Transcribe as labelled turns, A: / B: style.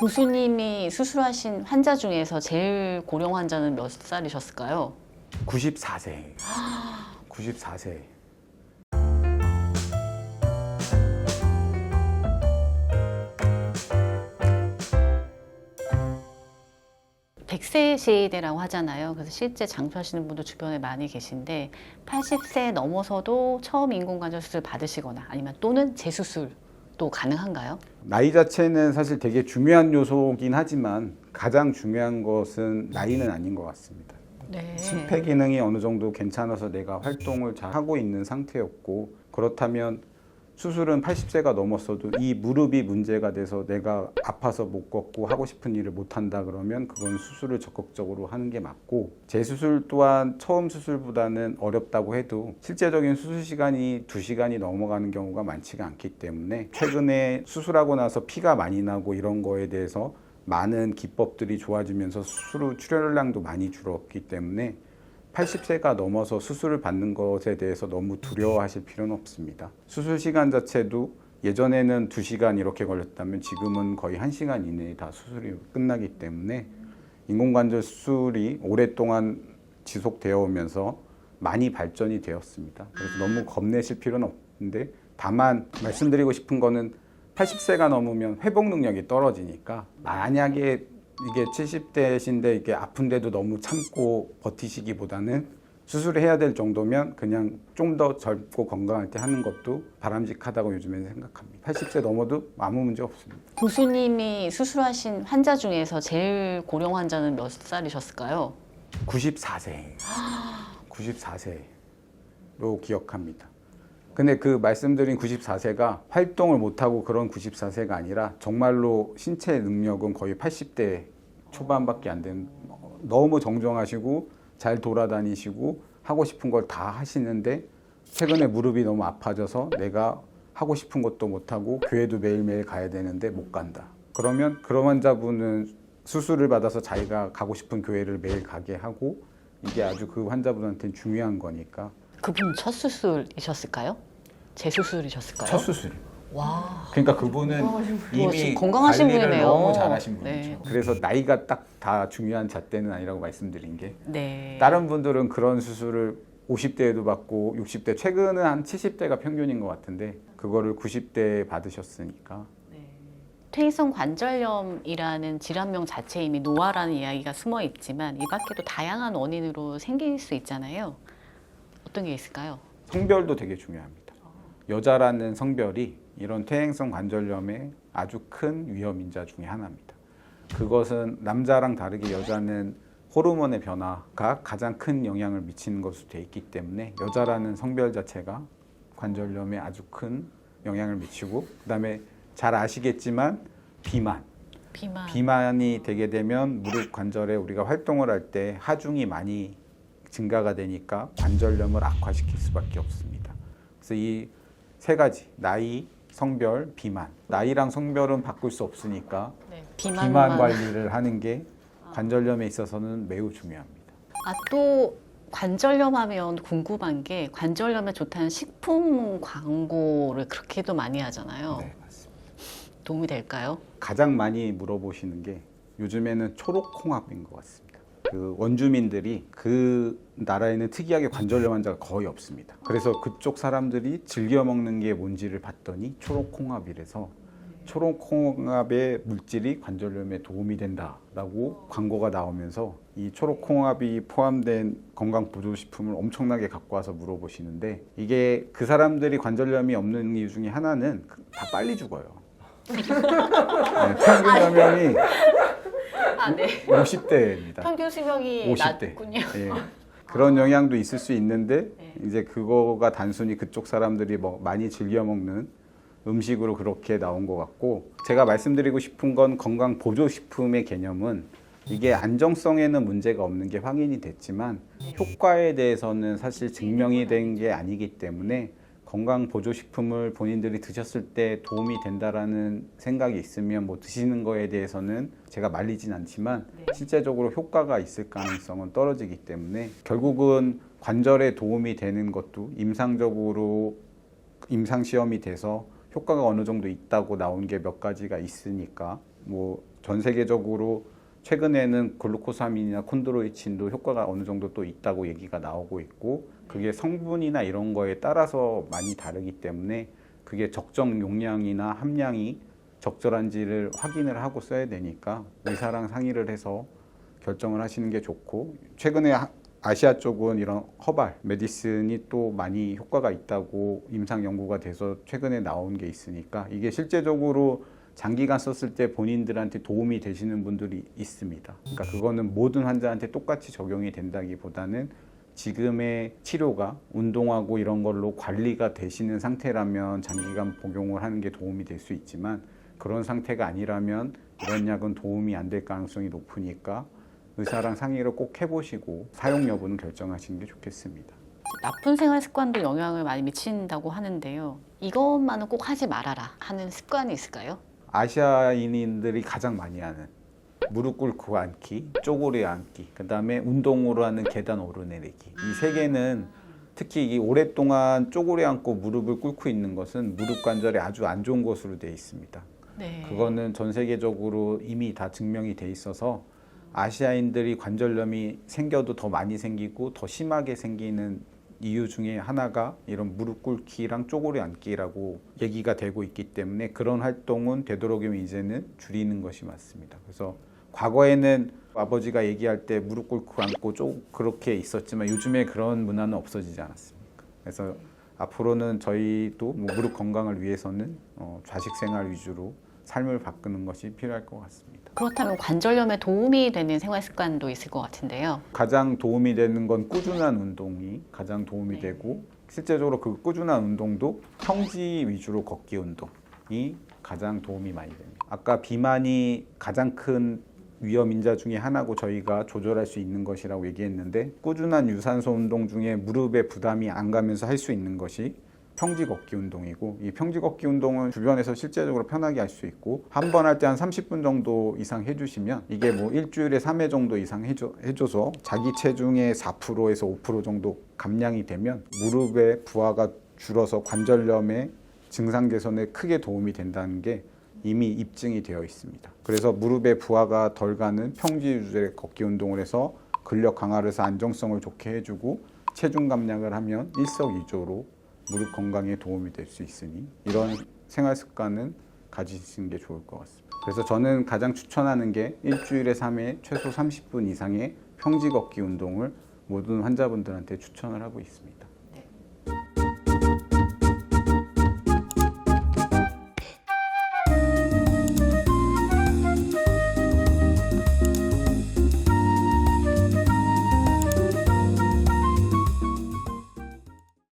A: 교수님이 수술하신 환자 중에서 제일 고령 환자는 몇 살이셨을까요?
B: 94세. 94세.
A: 백세 시대라고 하잖아요. 그래서 실제 장수하시는 분도 주변에 많이 계신데 80세 넘어서도 처음 인공관절 수술 받으시거나 아니면 또는 재수술도 가능한가요?
B: 나이 자체는 사실 되게 중요한 요소긴 하지만 가장 중요한 것은 나이는 아닌 것 같습니다.
A: 네.
B: 심폐 기능이 어느 정도 괜찮아서 내가 활동을 잘 하고 있는 상태였고, 그렇다면 수술은 80세가 넘었어도 이 무릎이 문제가 돼서 내가 아파서 못 걷고 하고 싶은 일을 못 한다 그러면 그건 수술을 적극적으로 하는 게 맞고, 재수술 또한 처음 수술보다는 어렵다고 해도 실제적인 수술 시간이 2시간이 넘어가는 경우가 많지가 않기 때문에 최근에 수술하고 나서 피가 많이 나고 이런 거에 대해서 많은 기법들이 좋아지면서 수술 후 출혈량도 많이 줄었기 때문에 80세가 넘어서 수술을 받는 것에 대해서 너무 두려워하실 필요는 없습니다. 수술 시간 자체도 예전에는 2시간 이렇게 걸렸다면 지금은 거의 1시간 이내에 다 수술이 끝나기 때문에 인공관절 수술이 오랫동안 지속되어 오면서 많이 발전이 되었습니다. 그래서 너무 겁내실 필요는 없는데, 다만 말씀드리고 싶은 거는 80세가 넘으면 회복 능력이 떨어지니까, 만약에 이게 70대신데 이게 아픈데도 너무 참고 버티시기보다는 수술을 해야 될 정도면 그냥 좀 더 젊고 건강할 때 하는 것도 바람직하다고 요즘에는 생각합니다. 80세 넘어도 아무 문제 없습니다.
A: 교수님이 수술하신 환자 중에서 제일 고령 환자는 몇 살이셨을까요?
B: 94세. 94세로 기억합니다. 근데 그 말씀드린 94세가 활동을 못하고 그런 94세가 아니라 정말로 신체 능력은 거의 80대 초반밖에 안 되는, 너무 정정하시고 잘 돌아다니시고 하고 싶은 걸 다 하시는데 최근에 무릎이 너무 아파져서 내가 하고 싶은 것도 못하고 교회도 매일매일 가야 되는데 못 간다. 그러면 그런 환자분은 수술을 받아서 자기가 가고 싶은 교회를 매일 가게 하고, 이게 아주 그 환자분한테는 중요한 거니까.
A: 그분 첫 수술이셨을까요? 재수술이셨을까요?
B: 첫 수술.
A: 와.
B: 그러니까 그분은 이미
A: 건강하신
B: 관리를
A: 분이네요.
B: 너무 잘하신 분이죠.
A: 네.
B: 그래서 나이가 딱 다 중요한 잣대는 아니라고 말씀드린 게,
A: 네.
B: 다른 분들은 그런 수술을 50대에도 받고 60대, 최근은 한 70대가 평균인 것 같은데 그거를 90대에 받으셨으니까.
A: 퇴행성 관절염이라는 질환명 자체에 이미 노화라는 이야기가 숨어 있지만 이 밖에도 다양한 원인으로 생길 수 있잖아요. 어떤 게 있을까요?
B: 성별도 되게 중요합니다. 여자라는 성별이 이런 퇴행성 관절염의 아주 큰 위험 인자 중에 하나입니다. 그것은 남자랑 다르게 여자는 호르몬의 변화가 가장 큰 영향을 미치는 것으로 되어 있기 때문에 여자라는 성별 자체가 관절염에 아주 큰 영향을 미치고, 그다음에 잘 아시겠지만 비만이 되게 되면 무릎 관절에 우리가 활동을 할 때 하중이 많이 증가가 되니까 관절염을 악화시킬 수밖에 없습니다. 그래서 이 세 가지, 나이, 성별, 비만. 나이랑 성별은 바꿀 수 없으니까
A: 네,
B: 비만 관리를 하는 게 관절염에 있어서는 매우 중요합니다.
A: 또 관절염 하면 궁금한 게 관절염에 좋다는 식품 광고를 그렇게도 많이 하잖아요.
B: 네, 맞습니다.
A: 도움이 될까요?
B: 가장 많이 물어보시는 게 요즘에는 초록홍합인 것 같습니다. 그 원주민들이 그 나라에는 특이하게 관절염 환자가 거의 없습니다. 그래서 그쪽 사람들이 즐겨 먹는 게 뭔지를 봤더니 초록홍합이라서 초록홍합의 물질이 관절염에 도움이 된다라고 광고가 나오면서 이 초록홍합이 포함된 건강보조식품을 엄청나게 갖고 와서 물어보시는데, 이게 그 사람들이 관절염이 없는 이유 중에 하나는 다 빨리 죽어요. 네, 평균 연령이 50대입니다.
A: 평균 수명이
B: 50대.
A: 낮군요.
B: 예. 그런 영향도 있을 수 있는데 이제 그거가 단순히 그쪽 사람들이 많이 즐겨 먹는 음식으로 그렇게 나온 것 같고, 제가 말씀드리고 싶은 건 건강 보조식품의 개념은 이게 안정성에는 문제가 없는 게 확인이 됐지만 효과에 대해서는 사실 증명이 된 게 아니기 때문에 건강 보조식품을 본인들이 드셨을 때 도움이 된다라는 생각이 있으면 드시는 거에 대해서는 제가 말리진 않지만 실제적으로 효과가 있을 가능성은 떨어지기 때문에 결국은 관절에 도움이 되는 것도 임상적으로 임상시험이 돼서 효과가 어느 정도 있다고 나온 게 몇 가지가 있으니까 뭐 전 세계적으로 최근에는 글루코사민이나 콘드로이친도 효과가 어느 정도 또 있다고 얘기가 나오고 있고 그게 성분이나 이런 거에 따라서 많이 다르기 때문에 그게 적정 용량이나 함량이 적절한지를 확인을 하고 써야 되니까 의사랑 상의를 해서 결정을 하시는 게 좋고 최근에 아시아 쪽은 이런 허발, 메디슨이 또 많이 효과가 있다고 임상 연구가 돼서 최근에 나온 게 있으니까 이게 실제적으로 장기간 썼을 때 본인들한테 도움이 되시는 분들이 있습니다. 그러니까 그거는 모든 환자한테 똑같이 적용이 된다기보다는 지금의 치료가 운동하고 이런 걸로 관리가 되시는 상태라면 장기간 복용을 하는 게 도움이 될 수 있지만 그런 상태가 아니라면 이런 약은 도움이 안 될 가능성이 높으니까 의사랑 상의를 꼭 해보시고 사용 여부는 결정하시는 게 좋겠습니다.
A: 나쁜 생활 습관도 영향을 많이 미친다고 하는데요. 이것만은 꼭 하지 말아라 하는 습관이 있을까요?
B: 아시아인들이 가장 많이 하는 무릎 꿇고 앉기, 쪼그려 앉기, 그 다음에 운동으로 하는 계단 오르내리기. 이 세 개는 특히 이 오랫동안 쪼그려 앉고 무릎을 꿇고 있는 것은 무릎 관절에 아주 안 좋은 것으로 되어 있습니다.
A: 네.
B: 그거는 전 세계적으로 이미 다 증명이 돼 있어서 아시아인들이 관절염이 생겨도 더 많이 생기고 더 심하게 생기는 이유 중에 하나가 이런 무릎 꿇기랑 쪼그려 앉기라고 얘기가 되고 있기 때문에 그런 활동은 되도록이면 이제는 줄이는 것이 맞습니다. 그래서 과거에는 아버지가 얘기할 때 무릎 꿇고 앉고 그렇게 있었지만 요즘에 그런 문화는 없어지지 않았습니까? 그래서 앞으로는 저희도 뭐 무릎 건강을 위해서는 좌식 생활 위주로 삶을 바꾸는 것이 필요할 것 같습니다.
A: 그렇다면 관절염에 도움이 되는 생활 습관도 있을 것 같은데요.
B: 가장 도움이 되는 건 꾸준한 운동이 가장 도움이 되고 실제적으로 그 꾸준한 운동도 평지 위주로 걷기 운동이 가장 도움이 많이 됩니다. 아까 비만이 가장 큰 위험 인자 중에 하나고 저희가 조절할 수 있는 것이라고 얘기했는데 꾸준한 유산소 운동 중에 무릎에 부담이 안 가면서 할 수 있는 것이 평지 걷기 운동이고 이 평지 걷기 운동은 주변에서 실제적으로 편하게 할 수 있고 한 번 할 때 한 30분 정도 이상 해주시면 이게 뭐 일주일에 3회 정도 이상 해줘서 자기 체중의 4%에서 5% 정도 감량이 되면 무릎의 부하가 줄어서 관절염의 증상 개선에 크게 도움이 된다는 게 이미 입증이 되어 있습니다. 그래서 무릎의 부하가 덜 가는 평지 유지의 걷기 운동을 해서 근력 강화를 해서 안정성을 좋게 해주고 체중 감량을 하면 일석이조로 무릎 건강에 도움이 될 수 있으니 이런 생활 습관은 가지시는 게 좋을 것 같습니다. 그래서 저는 가장 추천하는 게 일주일에 3회 최소 30분 이상의 평지 걷기 운동을 모든 환자분들한테 추천을 하고 있습니다.